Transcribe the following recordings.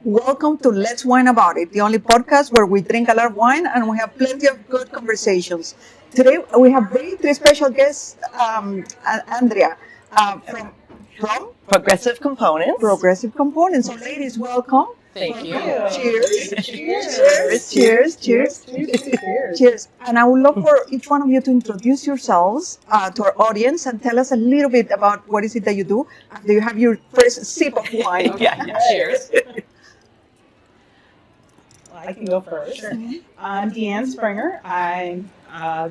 Welcome to Let's Wine About It, the only podcast where we drink a lot of wine and we have plenty of good conversations. Today we have three special guests, Andrea from Progressive Components. Progressive Components. So ladies, welcome. Thank you. Cheers. Cheers. Cheers. Cheers. And I would love for each one of you to introduce yourselves to our audience and tell us a little bit about what is it that you do after you have your first sip of wine. Yeah. Cheers. I can go first. Sure. I'm DeAnn Springer. I'm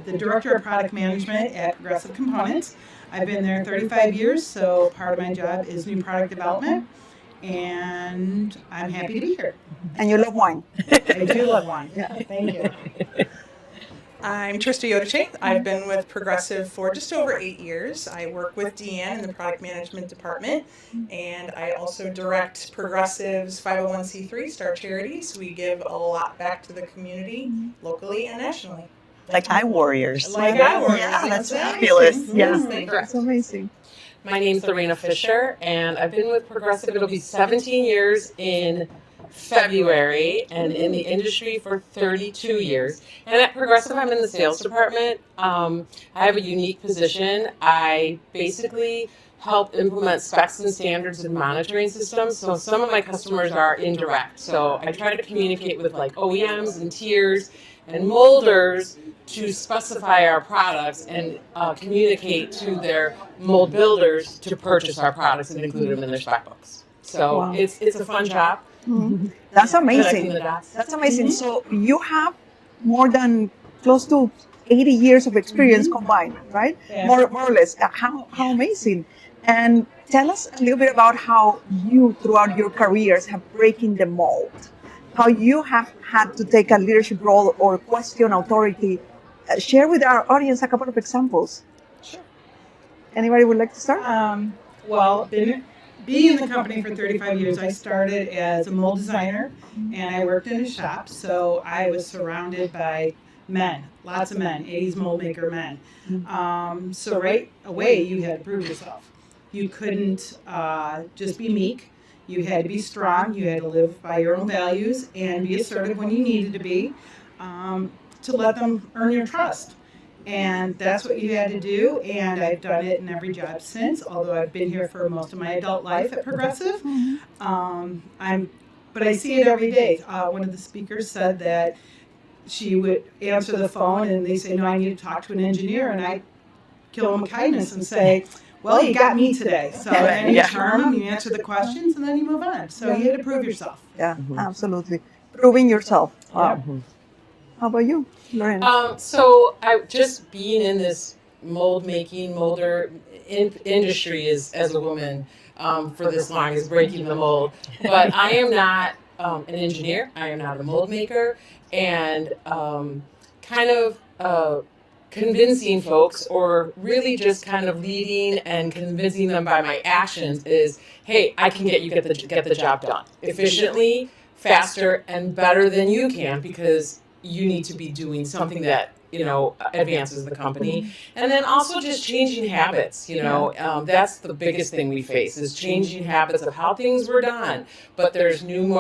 the Director of Product Management at Progressive Components. I've been there 35 years, so part of my job is new product development, and I'm happy to be here. And you love wine. I do love wine. Yeah, thank you. I'm Trista J. I've been with Progressive for just over 8 years. I work with DeAnn in the product management department, and I also direct Progressive's 501c3 Star Charities. We give a lot back to the community, locally and nationally. Like Eye Warriors. Like Eye Warriors. Yeah, that's Exactly. fabulous. Yes, Yeah. thank you. That's amazing. My name's Lorena Fisher, and I've been with Progressive. It'll be 17 years in February, and in the industry for 32 years. And at Progressive, I'm in the sales department. I have a unique position. I basically help implement specs and standards and monitoring systems. So some of my customers are indirect. So I try to communicate with like OEMs and tiers and molders to specify our products and communicate to their mold builders to purchase our products and include them in their spec books. So Wow. it's a fun job. Mhm. That's Connecting amazing. the dots. That's amazing. So you have more than close to 80 years of experience combined, right? Yeah. More or less. How amazing. And tell us a little bit about how you, throughout your careers, have breaking the mold. How you have had to take a leadership role or question authority. Share with our audience a couple of examples. Sure. Anybody would like to start? Being in the company for 35 years, I started as a mold designer, and I worked in a shop, so I was surrounded by men, lots of men, 80s mold maker men. So right away, you had to prove yourself. You couldn't just be meek. You had to be strong. You had to live by your own values and be assertive when you needed to be to let them earn your trust. And that's what you had to do, and I've done it in every job since, although I've been here for most of my adult life at Progressive. But I see it every day. One of the speakers said that she would answer the phone and they say, no, I need to talk to an engineer, and I kill them with kindness and say, well, you got me today. So then you charm them, you answer the questions, and then you move on. So you had to prove yourself. Yeah, absolutely. Proving yourself. Wow. Yeah. How about you, Lorena? So I just being in this mold making molder industry is as a woman for this long is breaking the mold. But I am not an engineer. I am not a mold maker, and convincing folks, or really just kind of leading and convincing them by my actions is, hey, I can get the job done efficiently, faster, and better than you can, because you need to be doing something that advances the company. And then also just changing habits. That's the biggest thing we face, is changing habits of how things were done. But there's new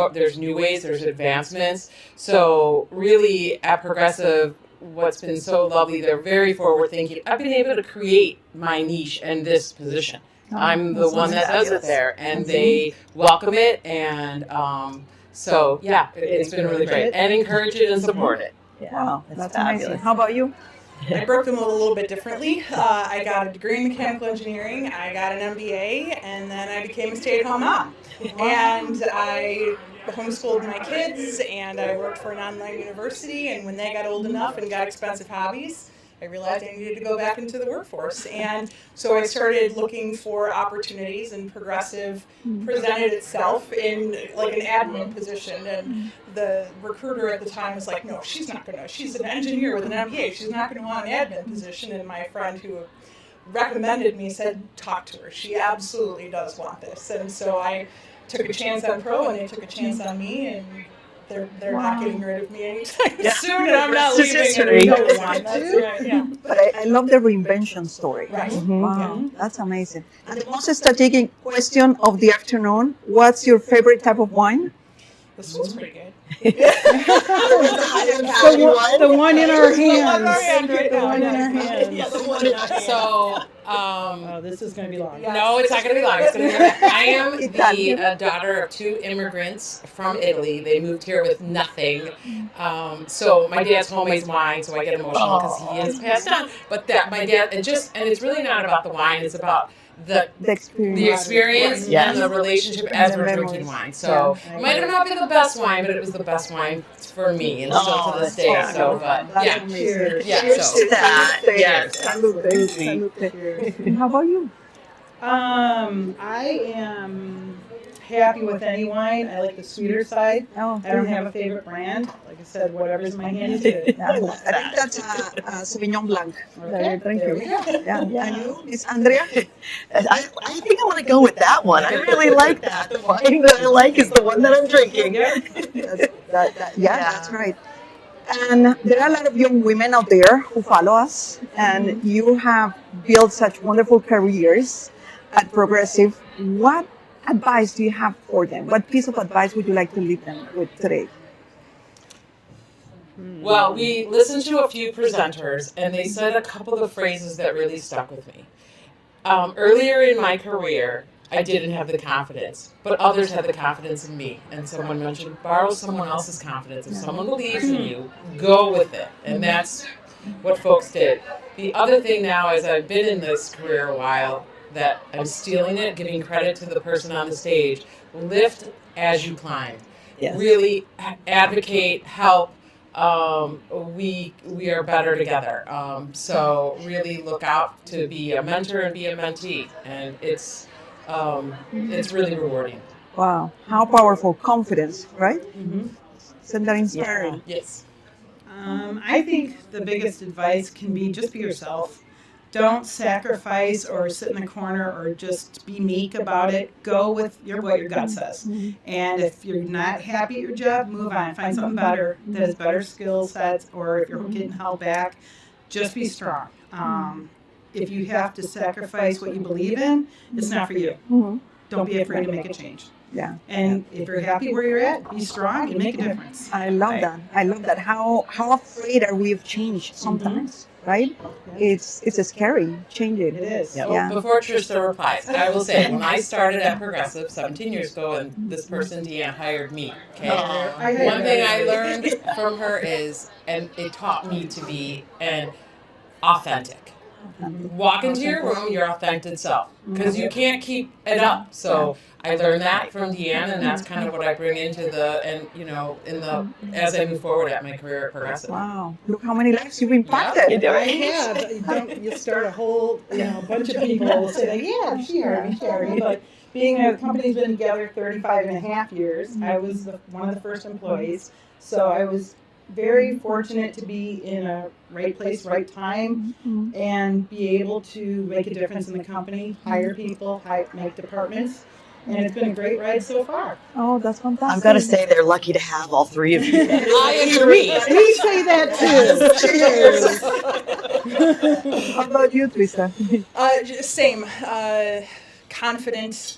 ways, there's advancements. So really at Progressive, what's been so lovely, they're very forward thinking. I've been able to create my niche in this position. I'm the one that does it there, and they welcome it, and so yeah, it's been really great, and encourage it and support it. Yeah, Wow, that's fabulous. amazing. How about you? I broke the mold a little bit differently. I got a degree in mechanical engineering, I got an MBA, and then I became a stay-at-home mom. And I homeschooled my kids, and I worked for an online university, and when they got old enough and got expensive hobbies, I realized I needed to go back into the workforce. And so I started looking for opportunities, and Progressive presented itself in like an admin position. And the recruiter at the time was like, no, she's an engineer with an MBA. She's not going to want an admin position. And my friend who recommended me said, talk to her. She absolutely does want this. And so I took a chance on Pro, and they took a chance on me, and they're not getting rid of me anytime soon, and I'm not It's leaving. history. And I don't want to. Right, yeah. But I love the reinvention story. Right. Wow, that's amazing. And the most strategic question of the afternoon, what's your favorite type of wine? This one's pretty good. The one in our hands. Right The now, one in yes. our hands. Yeah, the one in our hand. So, Oh, this is going to be long. no, it's not going to be long. It's going to be. I am Italian. the daughter of 2 immigrants from Italy. They moved here with nothing. So my dad's homemade wine, so I get emotional because he is passed on. But that my dad, and it's really not about the wine. It's about the The experience. the experience Yes. and the relationship as The we're memories. drinking wine. So Yeah. it might have not been the best wine, but it was the best wine for me, and still to this day. that's So, but That's yeah. amazing. Cheers. Yeah, Cheers so- to that. Yes, Salute. absolutely. Salute. How about you? I am happy with any wine. I like the sweeter side. Oh, I don't have a favorite brand. Like I said, whatever's in my hand is good. Yeah, I think that's a Sauvignon Blanc. Okay, Thank there you. we go. Yeah. And you, Miss Andrea? I think I'm going to go with that one. I really like that. The wine that I like is the one that I'm drinking. That's right. And there are a lot of young women out there who follow us, and you have built such wonderful careers at Progressive. What advice do you have for them? What piece of advice would you like to leave them with today? Well, we listened to a few presenters, and they said a couple of phrases that really stuck with me. Earlier in my career, I didn't have the confidence, but others had the confidence in me. And someone mentioned, borrow someone else's confidence. If someone believes in you, go with it. And that's what folks did. The other thing now is I've been in this career a while, that I'm stealing it, giving credit to the person on the stage. Lift as you climb. Yes. Really advocate, help. We are better together. So really look out to be a mentor and be a mentee, and it's really rewarding. Wow, how powerful confidence, right? Mhm. Isn't that inspiring? Yes. I think the biggest advice can be just be yourself. Don't sacrifice or sit in the corner or just be meek about it. Go with what your gut says. And if you're not happy at your job, move on. Find something better that has better skill sets, or if you're getting held back, just be strong. If you have to sacrifice what you believe in, it's not for you. Mhm. Don't be afraid to make a change. Yeah. And if you're happy where you're at, be strong and make a difference. I love that. I love that. How afraid are we of change sometimes, right? It's scary changing. It is. Yep. Yeah. Before Trista replies, I will say when I started at Progressive 17 years ago, and this person DeAnn hired me. Okay. One thing I learned from her is, and it taught me to be an authentic. Walk into your room, your authentic self, because you can't keep it up. So I learned that from DeAnn, and that's kind of what I bring into as I move forward at my career at Progressive. Wow. Look how many lives you've impacted. I have. You start a whole bunch of people will say, yeah, she hired me. But being a company's been together 35 and a half years, I was one of the first employees. So I was very fortunate to be in a right place, right time, and be able to make a difference in the company, hire people, make departments. And it's been a great ride so far. Oh, that's fantastic. I've got to say they're lucky to have all three of you. I agree. We say that too. How about you, Trista? Same. Confident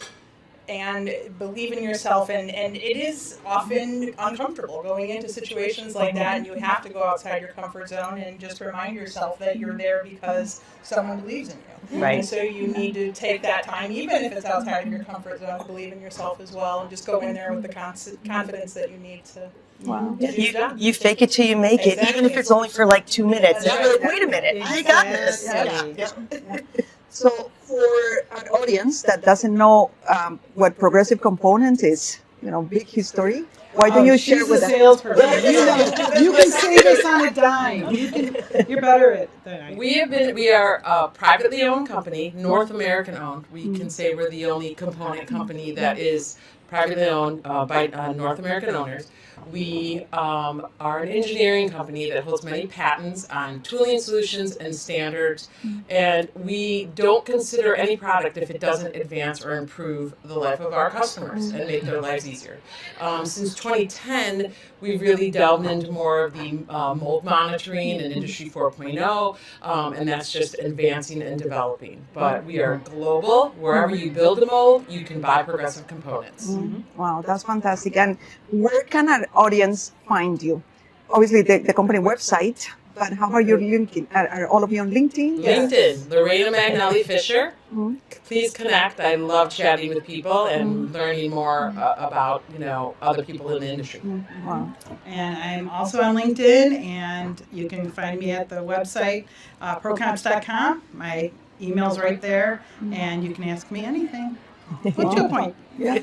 and believe in yourself. And it is often uncomfortable going into situations like that. And you have to go outside your comfort zone and just remind yourself that you're there because someone believes in you. Right. And so you need to take that time, even if it's outside of your comfort zone, to believe in yourself as well. And just go in there with the confidence that you need to. Wow. to do your job. You fake it till you make it, even if it's only for like 2 minutes. That's You're like, right. wait a minute, I got this. Exactly. Yeah. So for an audience that doesn't know what Progressive Component is, big history, why don't you share with She's a us? salesperson. You can say this on a dime. You're better at that. We are a privately owned company, North American owned. We can say we're the only component company that is privately owned by North American owners. We are an engineering company that holds many patents on tooling solutions and standards, and we don't consider any product if it doesn't advance or improve the life of our customers and make their lives easier. Since 2010, we really delved into more of the mold monitoring and Industry 4.0, and that's just advancing and developing. But we are global. Wherever you build a mold, you can buy Progressive components. Wow, that's fantastic. And where can our audience find you? Obviously, the company website, but how about your LinkedIn? Are all of you on LinkedIn? LinkedIn, Lorena Magnelli Fisher. Please connect. I love chatting with people and learning more about other people in the industry. Wow. And I'm also on LinkedIn, and you can find me at the website, procomps.com. My email's right there, and you can ask me anything. Put to a point. Yeah,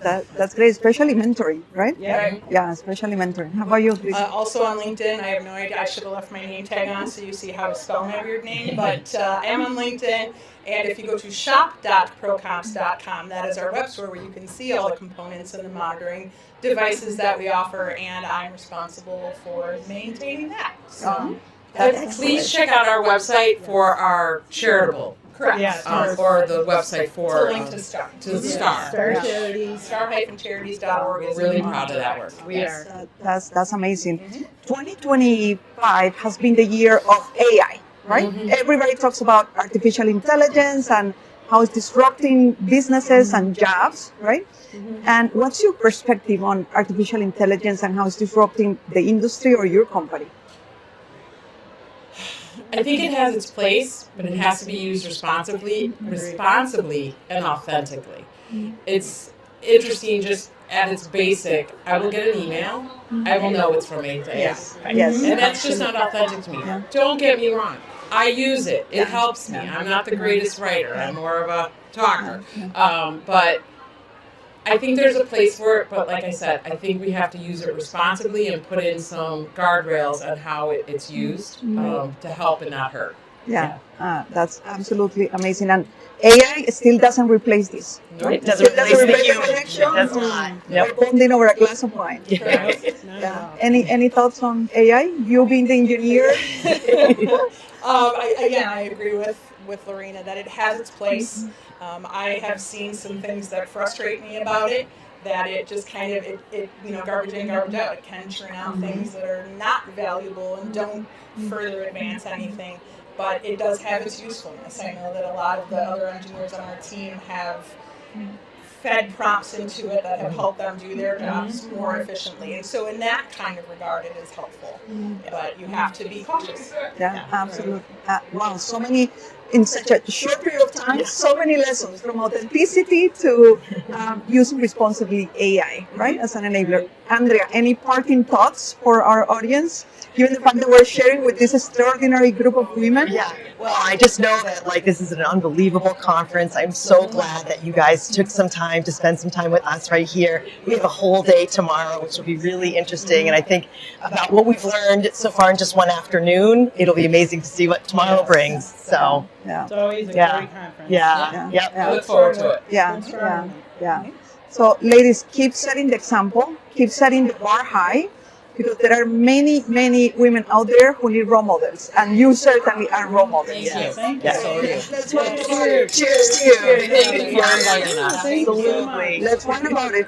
that's great, especially mentoring, right? Yeah. Yeah, especially mentoring. How about you, Chris? Also on LinkedIn, I have no idea. I should have left my name tag on so you see how to spell my weird name. But I am on LinkedIn. And if you go to shop.procomps.com, that is our web store where you can see all the components and the monitoring devices that we offer. And I'm responsible for maintaining that. So Please check out our website for our charitable. correct. Yeah, or the website for It's a link to STAR. to the STAR. Star Charities. Star-charities.org is We're really the proud of that work. We are. That's amazing. 2025 has been the year of AI, right? Everybody talks about artificial intelligence and how it's disrupting businesses and jobs, right? And what's your perspective on artificial intelligence and how it's disrupting the industry or your company? I think it has its place, but it has to be used responsibly and authentically. It's interesting just at its basic. I will get an email. I will know it's from A to A. Yes. Yes. And that's just not authentic to me. Yeah. Don't get me wrong. I use it. It helps me. I'm not the greatest writer. I'm more of a talker. But I think there's a place for it. But like I said, I think we have to use it responsibly and put in some guardrails on how it's used to help and not hurt. Yeah, that's absolutely amazing. And AI still doesn't replace this. No, It doesn't replace the human. connection. It does not. We're bonding over a glass of wine. Yeah. Any thoughts on AI? You being the engineer? I agree with Lorena that it has its place. I have seen some things that frustrate me about it. That it just kind of garbage in, garbage out. It can churn out things that are not valuable and don't further advance anything. But it does have its usefulness. I know that a lot of the other engineers on our team have fed prompts into it that have helped them do their jobs more efficiently. And so in that kind of regard, it is helpful. But you have to be cautious. Yeah, absolutely. Wow, so many, in such a short period of time, so many lessons from authenticity to using responsibly AI, right, as an enabler. Andrea, any parting thoughts for our audience, given the fact that we're sharing with this extraordinary group of women? Yeah, well, I just know that this is an unbelievable conference. I'm so glad that you guys took some time to spend some time with us right here. We have a whole day tomorrow, which will be really interesting. And I think about what we've learned so far in just one afternoon, it'll be amazing to see what tomorrow brings. So, It's always a great conference. I look forward to it. Yeah. So, ladies, keep setting the example, keep setting the bar high, because there are many, many women out there who need role models, and you certainly are role models. Thank you. So are you. Let's wine about it. Cheers. Thank you for inviting us. Absolutely. Let's wine about it.